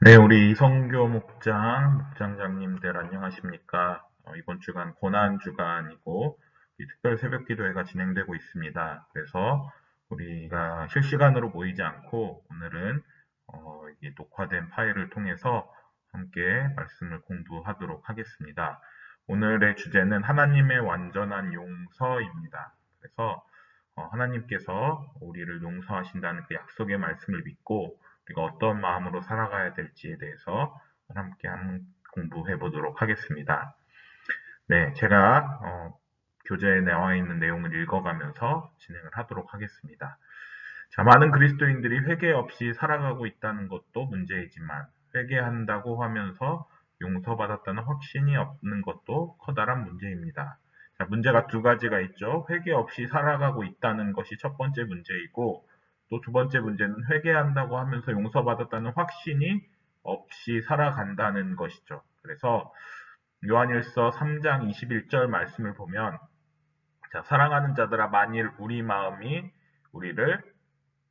네, 우리 이성교 목장님들 안녕하십니까? 이번 주간 고난 주간이고 이 특별 새벽 기도회가 진행되고 있습니다. 그래서 우리가 실시간으로 모이지 않고 오늘은 이게 녹화된 파일을 통해서 함께 말씀을 공부하도록 하겠습니다. 오늘의 주제는 하나님의 완전한 용서입니다. 그래서 하나님께서 우리를 용서하신다는 그 약속의 말씀을 믿고 우리가 어떤 마음으로 살아가야 될지에 대해서 함께 한번 공부해 보도록 하겠습니다. 네, 제가 교재에 나와 있는 내용을 읽어가면서 진행을 하도록 하겠습니다. 자, 많은 그리스도인들이 회개 없이 살아가고 있다는 것도 문제이지만 회개한다고 하면서 용서받았다는 확신이 없는 것도 커다란 문제입니다. 자, 문제가 두 가지가 있죠. 회개 없이 살아가고 있다는 것이 첫 번째 문제이고 또 두 번째 문제는 회개한다고 하면서 용서받았다는 확신이 없이 살아간다는 것이죠. 그래서 요한일서 3장 21절 말씀을 보면 자, 사랑하는 자들아 만일 우리 마음이 우리를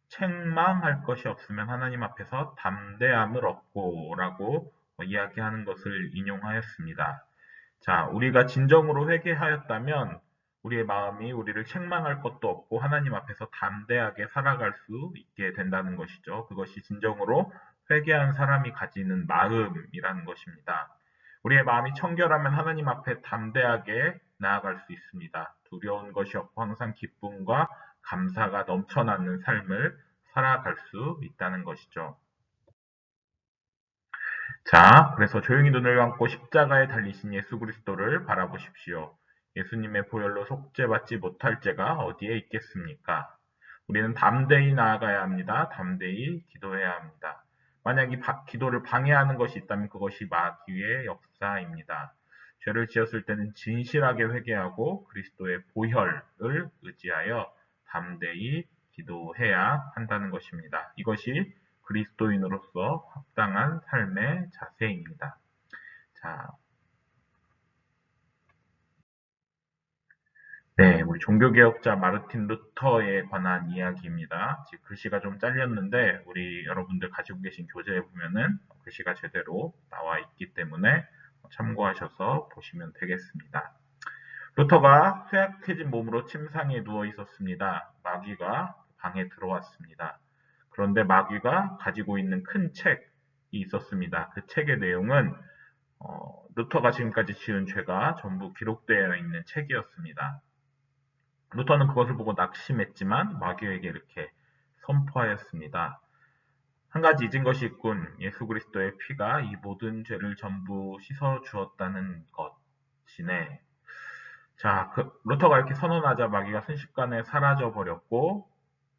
책망할 것이 없으면 하나님 앞에서 담대함을 얻고라고 이야기하는 것을 인용하였습니다. 자, 우리가 진정으로 회개하였다면 우리의 마음이 우리를 책망할 것도 없고 하나님 앞에서 담대하게 살아갈 수 있게 된다는 것이죠. 그것이 진정으로 회개한 사람이 가지는 마음이라는 것입니다. 우리의 마음이 청결하면 하나님 앞에 담대하게 나아갈 수 있습니다. 두려운 것이 없고 항상 기쁨과 감사가 넘쳐나는 삶을 살아갈 수 있다는 것이죠. 자, 그래서 조용히 눈을 감고 십자가에 달리신 예수 그리스도를 바라보십시오. 예수님의 보혈로 속죄받지 못할 죄가 어디에 있겠습니까? 우리는 담대히 나아가야 합니다. 담대히 기도해야 합니다. 만약 이 기도를 방해하는 것이 있다면 그것이 마귀의 역사입니다. 죄를 지었을 때는 진실하게 회개하고 그리스도의 보혈을 의지하여 담대히 기도해야 한다는 것입니다. 이것이 그리스도인으로서 합당한 삶의 자세입니다. 자, 네, 우리 종교개혁자 마르틴 루터에 관한 이야기입니다. 지금 글씨가 좀 잘렸는데 우리 여러분들 가지고 계신 교재에 보면은 글씨가 제대로 나와 있기 때문에 참고하셔서 보시면 되겠습니다. 루터가 쇠약해진 몸으로 침상에 누워 있었습니다. 마귀가 방에 들어왔습니다. 그런데 마귀가 가지고 있는 큰 책이 있었습니다. 그 책의 내용은 루터가 지금까지 지은 죄가 전부 기록되어 있는 책이었습니다. 루터는 그것을 보고 낙심했지만 마귀에게 이렇게 선포하였습니다. 한 가지 잊은 것이 있군. 예수 그리스도의 피가 이 모든 죄를 전부 씻어 주었다는 것이네. 자, 루터가 이렇게 선언하자 마귀가 순식간에 사라져 버렸고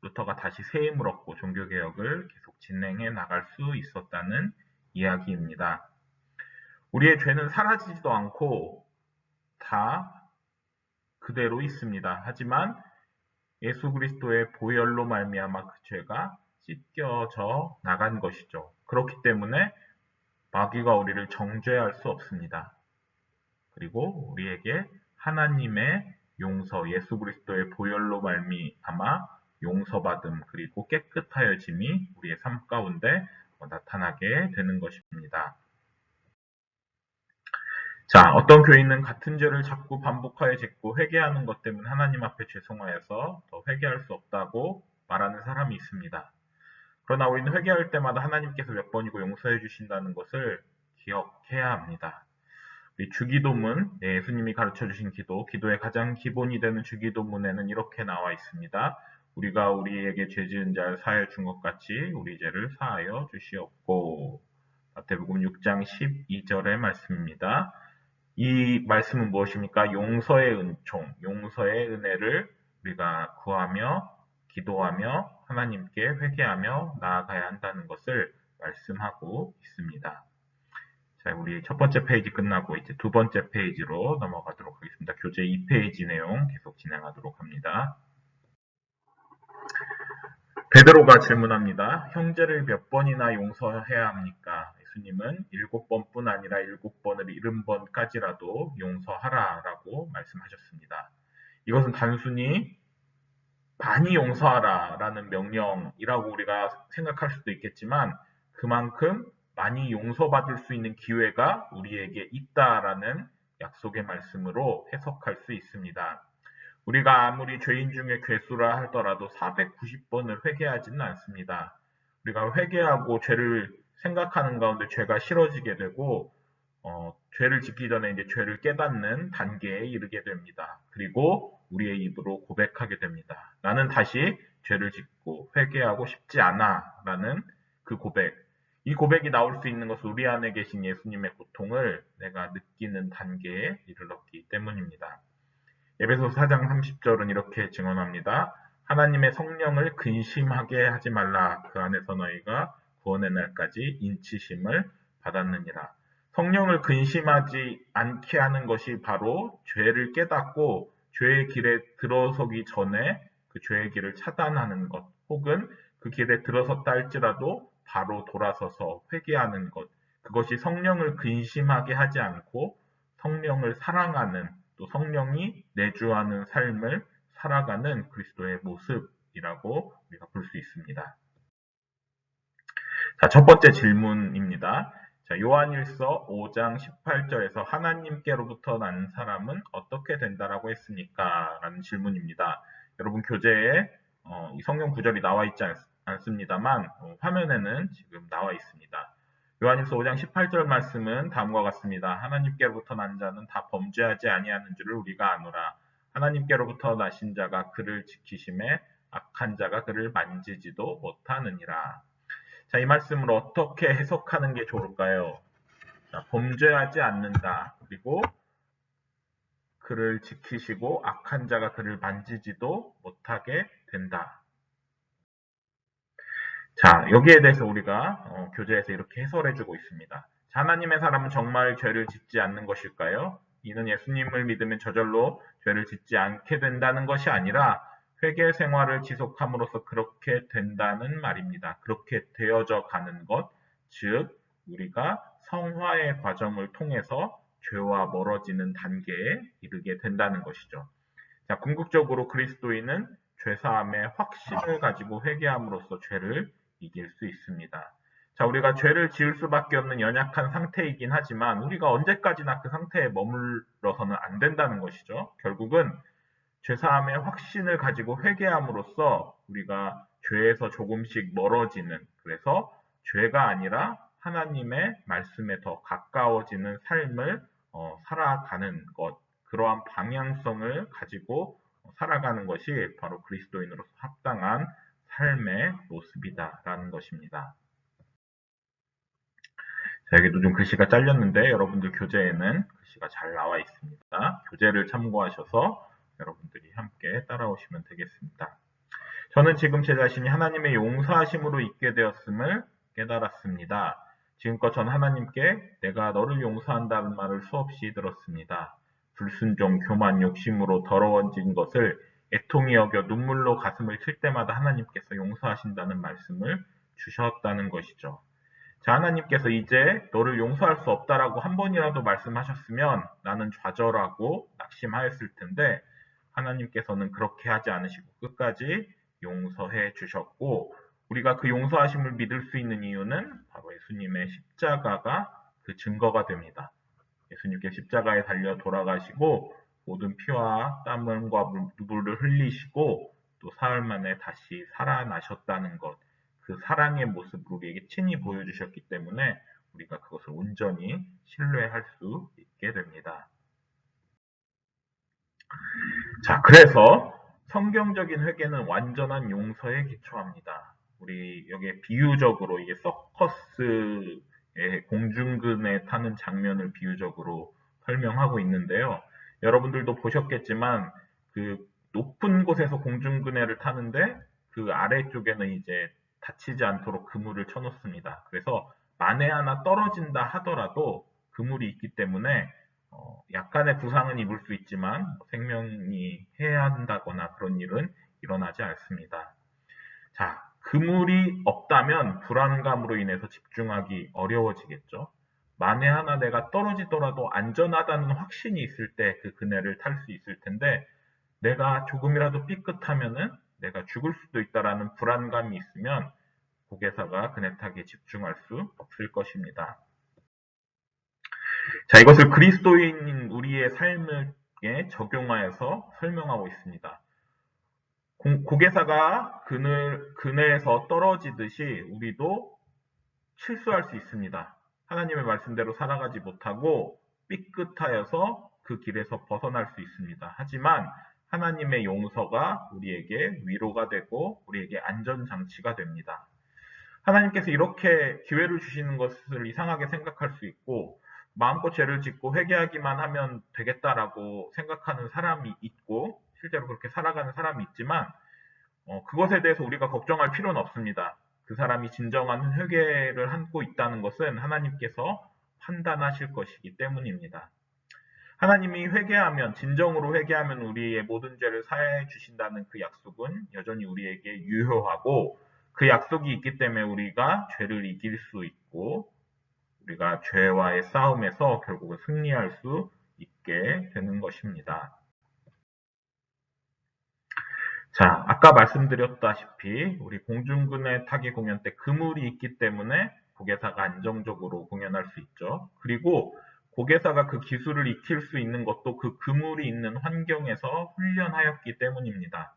루터가 다시 새 힘을 얻고 종교개혁을 계속 진행해 나갈 수 있었다는 이야기입니다. 우리의 죄는 사라지지도 않고 다 그대로 있습니다. 하지만 예수 그리스도의 보혈로 말미암아 그 죄가 씻겨져 나간 것이죠. 그렇기 때문에 마귀가 우리를 정죄할 수 없습니다. 그리고 우리에게 하나님의 용서, 예수 그리스도의 보혈로 말미암아 용서받음 그리고 깨끗하여짐이 우리의 삶 가운데 나타나게 되는 것입니다. 자, 어떤 교인은 같은 죄를 자꾸 반복하여 짓고 회개하는 것 때문에 하나님 앞에 죄송하여서 더 회개할 수 없다고 말하는 사람이 있습니다. 그러나 우리는 회개할 때마다 하나님께서 몇 번이고 용서해 주신다는 것을 기억해야 합니다. 우리 주기도문, 예수님이 가르쳐 주신 기도, 기도의 가장 기본이 되는 주기도문에는 이렇게 나와 있습니다. 우리가 우리에게 죄 지은 자를 사하여 준 것 같이 우리 죄를 사하여 주시옵고. 마태복음 6장 12절의 말씀입니다. 이 말씀은 무엇입니까? 용서의 은총, 용서의 은혜를 우리가 구하며 기도하며 하나님께 회개하며 나아가야 한다는 것을 말씀하고 있습니다. 자, 우리 첫 번째 페이지 끝나고 이제 두 번째 페이지로 넘어가도록 하겠습니다. 교재 2페이지 내용 계속 진행하도록 합니다. 베드로가 질문합니다. 형제를 몇 번이나 용서해야 합니까? 예수님은 7번뿐 아니라 7번을 70번까지라도 용서하라라고 말씀하셨습니다. 이것은 단순히 많이 용서하라라는 명령이라고 우리가 생각할 수도 있겠지만 그만큼 많이 용서받을 수 있는 기회가 우리에게 있다라는 약속의 말씀으로 해석할 수 있습니다. 우리가 아무리 죄인 중에 괴수라 하더라도 490번을 회개하지는 않습니다. 우리가 회개하고 죄를 생각하는 가운데 죄가 싫어지게 되고 죄를 짓기 전에 이제 죄를 깨닫는 단계에 이르게 됩니다. 그리고 우리의 입으로 고백하게 됩니다. 나는 다시 죄를 짓고 회개하고 싶지 않아 라는 그 고백. 이 고백이 나올 수 있는 것은 우리 안에 계신 예수님의 고통을 내가 느끼는 단계에 이르렀기 때문입니다. 에베소서 4장 30절은 이렇게 증언합니다. 하나님의 성령을 근심하게 하지 말라. 그 안에서 너희가 구원의 날까지 인치심을 받았느니라. 성령을 근심하지 않게 하는 것이 바로 죄를 깨닫고 죄의 길에 들어서기 전에 그 죄의 길을 차단하는 것, 혹은 그 길에 들어섰다 할지라도 바로 돌아서서 회개하는 것, 그것이 성령을 근심하게 하지 않고 성령을 사랑하는, 또 성령이 내주하는 삶을 살아가는 그리스도의 모습이라고 우리가 볼 수 있습니다. 자, 첫 번째 질문입니다. 자, 요한일서 5장 18절에서 하나님께로부터 난 사람은 어떻게 된다라고 했습니까? 라는 질문입니다. 여러분 교재에 이 성경 구절이 나와 있지 않습니다만 화면에는 지금 나와 있습니다. 요한일서 5장 18절 말씀은 다음과 같습니다. 하나님께로부터 난 자는 다 범죄하지 아니하는 줄을 우리가 아노라. 하나님께로부터 나신 자가 그를 지키심에 악한 자가 그를 만지지도 못하느니라. 자, 이 말씀을 어떻게 해석하는 게 좋을까요? 자, 범죄하지 않는다. 그리고 그를 지키시고 악한 자가 그를 만지지도 못하게 된다. 자, 여기에 대해서 우리가 교재에서 이렇게 해설해주고 있습니다. 자, 하나님의 사람은 정말 죄를 짓지 않는 것일까요? 이는 예수님을 믿으면 저절로 죄를 짓지 않게 된다는 것이 아니라 회개 생활을 지속함으로써 그렇게 된다는 말입니다. 그렇게 되어져 가는 것, 즉 우리가 성화의 과정을 통해서 죄와 멀어지는 단계에 이르게 된다는 것이죠. 자, 궁극적으로 그리스도인은 죄사함의 확신을 가지고 회개함으로써 죄를 이길 수 있습니다. 자, 우리가 죄를 지을 수밖에 없는 연약한 상태이긴 하지만 우리가 언제까지나 그 상태에 머물러서는 안 된다는 것이죠. 결국은 죄사함의 확신을 가지고 회개함으로써 우리가 죄에서 조금씩 멀어지는, 그래서 죄가 아니라 하나님의 말씀에 더 가까워지는 삶을 살아가는 것, 그러한 방향성을 가지고 살아가는 것이 바로 그리스도인으로서 합당한 삶의 모습이다라는 것입니다. 자, 여기도 좀 글씨가 잘렸는데 여러분들 교재에는 글씨가 잘 나와 있습니다. 교재를 참고하셔서 여러분들이 함께 따라오시면 되겠습니다. 저는 지금 제 자신이 하나님의 용서하심으로 있게 되었음을 깨달았습니다. 지금껏 전 하나님께 내가 너를 용서한다는 말을 수없이 들었습니다. 불순종, 교만, 욕심으로 더러워진 것을 애통히 여겨 눈물로 가슴을 칠 때마다 하나님께서 용서하신다는 말씀을 주셨다는 것이죠. 자, 하나님께서 이제 너를 용서할 수 없다라고 한 번이라도 말씀하셨으면 나는 좌절하고 낙심하였을 텐데 하나님께서는 그렇게 하지 않으시고 끝까지 용서해 주셨고, 우리가 그 용서하심을 믿을 수 있는 이유는 바로 예수님의 십자가가 그 증거가 됩니다. 예수님께 십자가에 달려 돌아가시고 모든 피와 땀과 물을 흘리시고 또 사흘 만에 다시 살아나셨다는 것, 그 사랑의 모습을 우리에게 친히 보여주셨기 때문에 우리가 그것을 온전히 신뢰할 수 있게 됩니다. 자, 그래서 성경적인 회개는 완전한 용서에 기초합니다. 우리 여기에 비유적으로 이게 서커스의 공중근에 타는 장면을 비유적으로 설명하고 있는데요. 여러분들도 보셨겠지만 그 높은 곳에서 공중근해를 타는데 그 아래쪽에는 이제 다치지 않도록 그물을 쳐놓습니다. 그래서 만에 하나 떨어진다 하더라도 그물이 있기 때문에 약간의 부상은 입을 수 있지만 생명이 해한다거나 그런 일은 일어나지 않습니다. 자, 그물이 없다면 불안감으로 인해서 집중하기 어려워지겠죠. 만에 하나 내가 떨어지더라도 안전하다는 확신이 있을 때 그 그네를 탈 수 있을 텐데 내가 조금이라도 삐끗하면은 내가 죽을 수도 있다라는 불안감이 있으면 고개사가 그네탁에 집중할 수 없을 것입니다. 자, 이것을 그리스도인인 우리의 삶에 적용하여서 설명하고 있습니다. 고개사가 그늘에서 떨어지듯이 우리도 실수할 수 있습니다. 하나님의 말씀대로 살아가지 못하고 삐끗하여서 그 길에서 벗어날 수 있습니다. 하지만 하나님의 용서가 우리에게 위로가 되고 우리에게 안전장치가 됩니다. 하나님께서 이렇게 기회를 주시는 것을 이상하게 생각할 수 있고 마음껏 죄를 짓고 회개하기만 하면 되겠다라고 생각하는 사람이 있고 실제로 그렇게 살아가는 사람이 있지만 그것에 대해서 우리가 걱정할 필요는 없습니다. 그 사람이 진정한 회개를 하고 있다는 것은 하나님께서 판단하실 것이기 때문입니다. 하나님이 회개하면, 진정으로 회개하면 우리의 모든 죄를 사해 주신다는 그 약속은 여전히 우리에게 유효하고 그 약속이 있기 때문에 우리가 죄를 이길 수 있고 우리가 죄와의 싸움에서 결국은 승리할 수 있게 되는 것입니다. 자, 아까 말씀드렸다시피 우리 공중근해 타기 공연 때 그물이 있기 때문에 고개사가 안정적으로 공연할 수 있죠. 그리고 고개사가 그 기술을 익힐 수 있는 것도 그 그물이 있는 환경에서 훈련하였기 때문입니다.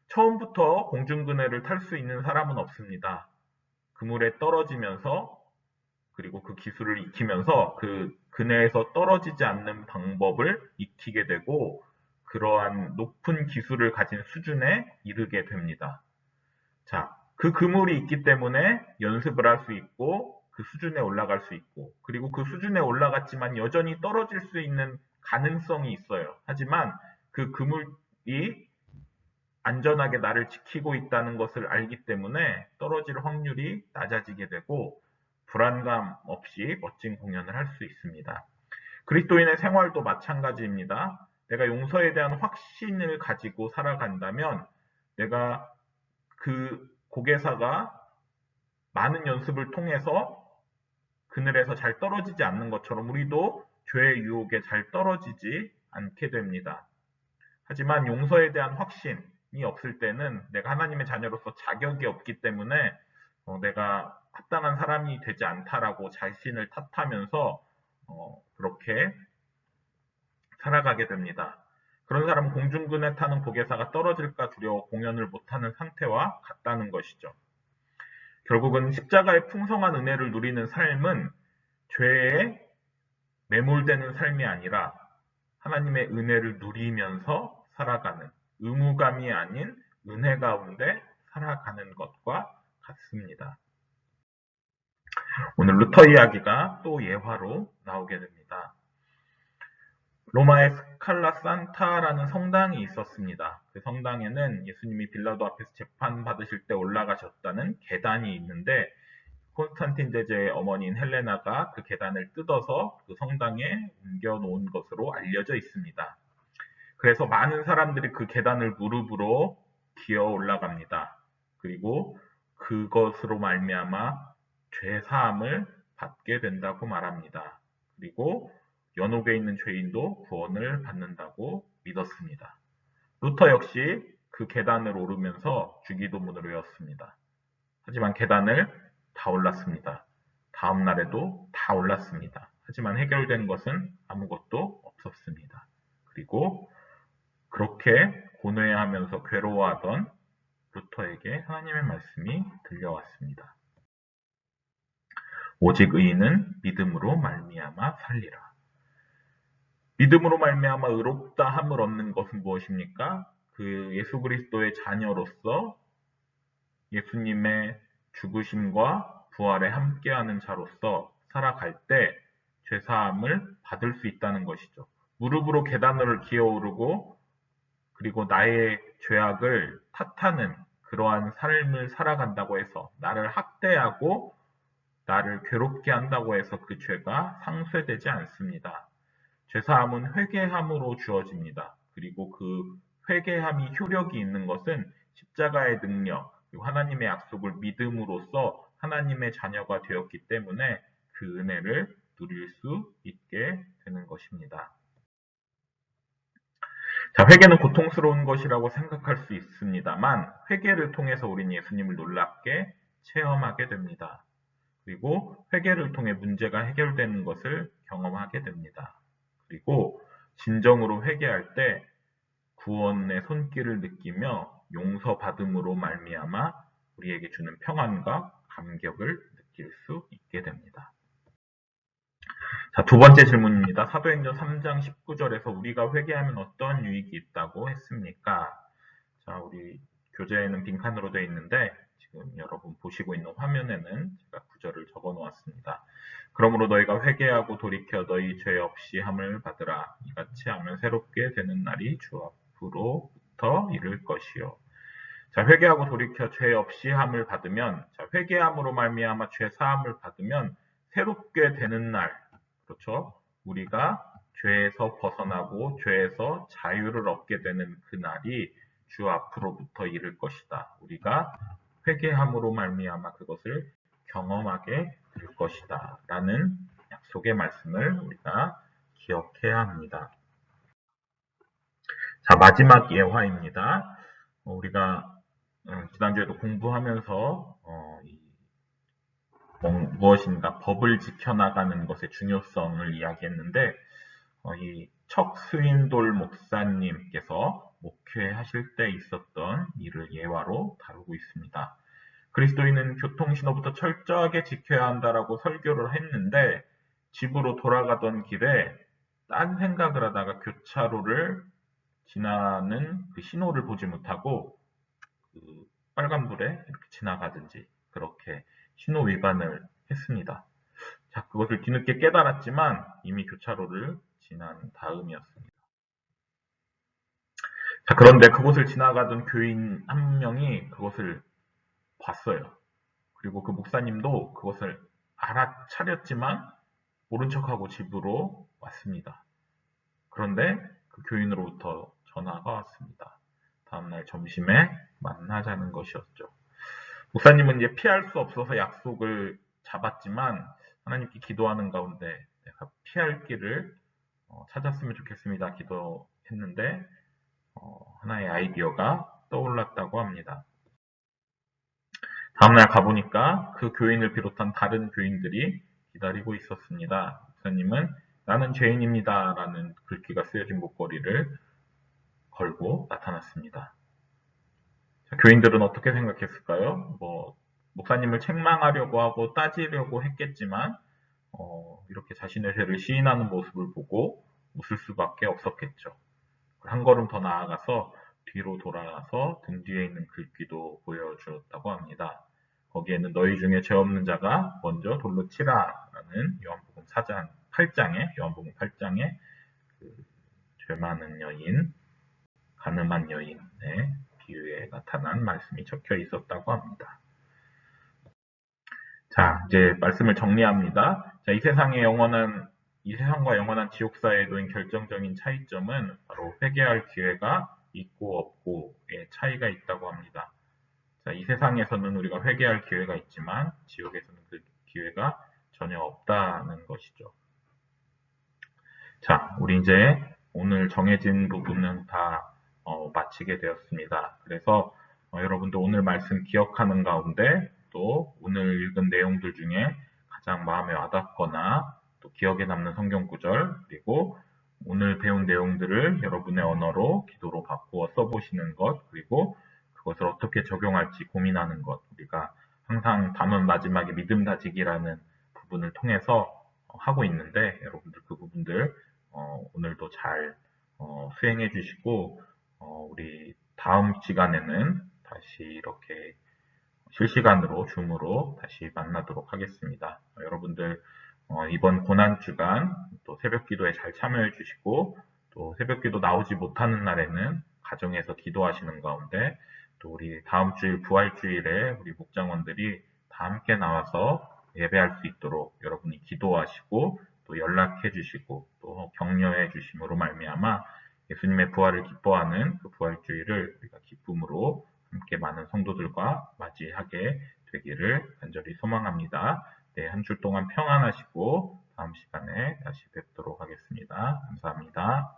처음부터 공중근해를 탈 수 있는 사람은 없습니다. 그물에 떨어지면서 그리고 그 기술을 익히면서 그 그네에서 떨어지지 않는 방법을 익히게 되고 그러한 높은 기술을 가진 수준에 이르게 됩니다. 자, 그 그물이 있기 때문에 연습을 할 수 있고 그 수준에 올라갈 수 있고 그리고 그 수준에 올라갔지만 여전히 떨어질 수 있는 가능성이 있어요. 하지만 그 그물이 안전하게 나를 지키고 있다는 것을 알기 때문에 떨어질 확률이 낮아지게 되고 불안감 없이 멋진 공연을 할 수 있습니다. 그리스도인의 생활도 마찬가지입니다. 내가 용서에 대한 확신을 가지고 살아간다면 내가 그 고개사가 많은 연습을 통해서 그늘에서 잘 떨어지지 않는 것처럼 우리도 죄의 유혹에 잘 떨어지지 않게 됩니다. 하지만 용서에 대한 확신이 없을 때는 내가 하나님의 자녀로서 자격이 없기 때문에 내가 합당한 사람이 되지 않다라고 자신을 탓하면서 그렇게 살아가게 됩니다. 그런 사람은 공중근해 타는 고개사가 떨어질까 두려워 공연을 못하는 상태와 같다는 것이죠. 결국은 십자가의 풍성한 은혜를 누리는 삶은 죄에 매몰되는 삶이 아니라 하나님의 은혜를 누리면서 살아가는 의무감이 아닌 은혜 가운데 살아가는 것과 같습니다. 오늘 루터 이야기가 또 예화로 나오게 됩니다. 로마의 스칼라 산타라는 성당이 있었습니다. 그 성당에는 예수님이 빌라도 앞에서 재판 받으실 때 올라가셨다는 계단이 있는데 콘스탄틴 제제의 어머니인 헬레나가 그 계단을 뜯어서 그 성당에 옮겨 놓은 것으로 알려져 있습니다. 그래서 많은 사람들이 그 계단을 무릎으로 기어 올라갑니다. 그리고 그것으로 말미암아 죄 사함을 받게 된다고 말합니다. 그리고 연옥에 있는 죄인도 구원을 받는다고 믿었습니다. 루터 역시 그 계단을 오르면서 주기도문을 외웠습니다. 하지만 계단을 다 올랐습니다. 다음 날에도 다 올랐습니다. 하지만 해결된 것은 아무것도 없었습니다. 그리고 그렇게 고뇌하면서 괴로워하던 루터에게 하나님의 말씀이 들려왔습니다. 오직 의인은 믿음으로 말미암아 살리라. 믿음으로 말미암아 의롭다 함을 얻는 것은 무엇입니까? 그 예수 그리스도의 자녀로서 예수님의 죽으심과 부활에 함께하는 자로서 살아갈 때 죄사함을 받을 수 있다는 것이죠. 무릎으로 계단을 기어오르고 그리고 나의 죄악을 탓하는 그러한 삶을 살아간다고 해서 나를 학대하고 나를 괴롭게 한다고 해서 그 죄가 상쇄되지 않습니다. 죄사함은 회개함으로 주어집니다. 그리고 그 회개함이 효력이 있는 것은 십자가의 능력, 그리고 하나님의 약속을 믿음으로써 하나님의 자녀가 되었기 때문에 그 은혜를 누릴 수 있게 되는 것입니다. 자, 회개는 고통스러운 것이라고 생각할 수 있습니다만 회개를 통해서 우리는 예수님을 놀랍게 체험하게 됩니다. 그리고 회개를 통해 문제가 해결되는 것을 경험하게 됩니다. 그리고 진정으로 회개할 때 구원의 손길을 느끼며 용서받음으로 말미암아 우리에게 주는 평안과 감격을 느낄 수 있게 됩니다. 자, 두 번째 질문입니다. 사도행전 3장 19절에서 우리가 회개하면 어떤 유익이 있다고 했습니까? 자, 우리 교재에는 빈칸으로 되어 있는데 지금 여러분 보시고 있는 화면에는 제가 구절을 적어 놓았습니다. 그러므로 너희가 회개하고 돌이켜 너희 죄 없이 함을 받으라. 이같이 하면 새롭게 되는 날이 주 앞으로부터 이를 것이요. 자, 회개하고 돌이켜 죄 없이 함을 받으면, 자, 회개함으로 말미암아 죄 사함을 받으면 새롭게 되는 날, 그렇죠? 우리가 죄에서 벗어나고 죄에서 자유를 얻게 되는 그 날이 주 앞으로부터 이를 것이다. 우리가 회개함으로 말미암아 그것을 경험하게 될 것이다. 라는 약속의 말씀을 우리가 기억해야 합니다. 자, 마지막 예화입니다. 우리가 지난주에도 공부하면서 무엇인가 법을 지켜나가는 것의 중요성을 이야기했는데 이 척스윈돌 목사님께서 목회하실 때 있었던 일을 예화로 다루고 있습니다. 그리스도인은 교통신호부터 철저하게 지켜야 한다라고 설교를 했는데 집으로 돌아가던 길에 딴 생각을 하다가 교차로를 지나는 그 신호를 보지 못하고 그 빨간불에 이렇게 지나가든지 그렇게 신호 위반을 했습니다. 자, 그것을 뒤늦게 깨달았지만 이미 교차로를 지난 다음이었습니다. 자, 그런데 그곳을 지나가던 교인 한 명이 그것을 봤어요. 그리고 그 목사님도 그것을 알아차렸지만 모른 척하고 집으로 왔습니다. 그런데 그 교인으로부터 전화가 왔습니다. 다음날 점심에 만나자는 것이었죠. 목사님은 이제 피할 수 없어서 약속을 잡았지만 하나님께 기도하는 가운데 내가 피할 길을 찾았으면 좋겠습니다. 기도했는데 하나의 아이디어가 떠올랐다고 합니다. 다음날 가보니까 그 교인을 비롯한 다른 교인들이 기다리고 있었습니다. 목사님은 나는 죄인입니다. 라는 글귀가 쓰여진 목걸이를 걸고 나타났습니다. 자, 교인들은 어떻게 생각했을까요? 목사님을 책망하려고 하고 따지려고 했겠지만 이렇게 자신의 죄를 시인하는 모습을 보고 웃을 수밖에 없었겠죠. 한 걸음 더 나아가서 뒤로 돌아가서 등 뒤에 있는 글귀도 보여주었다고 합니다. 거기에는 너희 중에 죄 없는 자가 먼저 돌로 치라라는 요한복음 8장에 그 죄 많은 여인, 가늠한 여인의 비유에 나타난 말씀이 적혀 있었다고 합니다. 자, 이제 말씀을 정리합니다. 자, 이 세상과 영원한 지옥사에 놓인 결정적인 차이점은 바로 회개할 기회가 있고 없고의 차이가 있다고 합니다. 자, 이 세상에서는 우리가 회개할 기회가 있지만 지옥에서는 그 기회가 전혀 없다는 것이죠. 자, 우리 이제 오늘 정해진 부분은 다 마치게 되었습니다. 그래서 여러분도 오늘 말씀 기억하는 가운데 또 오늘 읽은 내용들 중에 가장 마음에 와닿거나 또 기억에 남는 성경 구절 그리고 오늘 배운 내용들을 여러분의 언어로 기도로 바꾸어 써보시는 것 그리고 그것을 어떻게 적용할지 고민하는 것 우리가 항상 단원 마지막에 믿음 다지기라는 부분을 통해서 하고 있는데 여러분들 그 부분들 오늘도 잘 수행해 주시고 우리 다음 시간에는 다시 이렇게 실시간으로 줌으로 다시 만나도록 하겠습니다. 여러분들 이번 고난주간 또 새벽기도에 잘 참여해 주시고 또 새벽기도 나오지 못하는 날에는 가정에서 기도하시는 가운데 또 우리 다음 주일 부활주일에 우리 목장원들이 다 함께 나와서 예배할 수 있도록 여러분이 기도하시고 또 연락해 주시고 또 격려해 주심으로 말미암아 예수님의 부활을 기뻐하는 그 부활주일을 우리가 기쁨으로 함께 많은 성도들과 맞이하게 되기를 간절히 소망합니다. 네, 한 주 동안 평안하시고 다음 시간에 다시 뵙도록 하겠습니다. 감사합니다.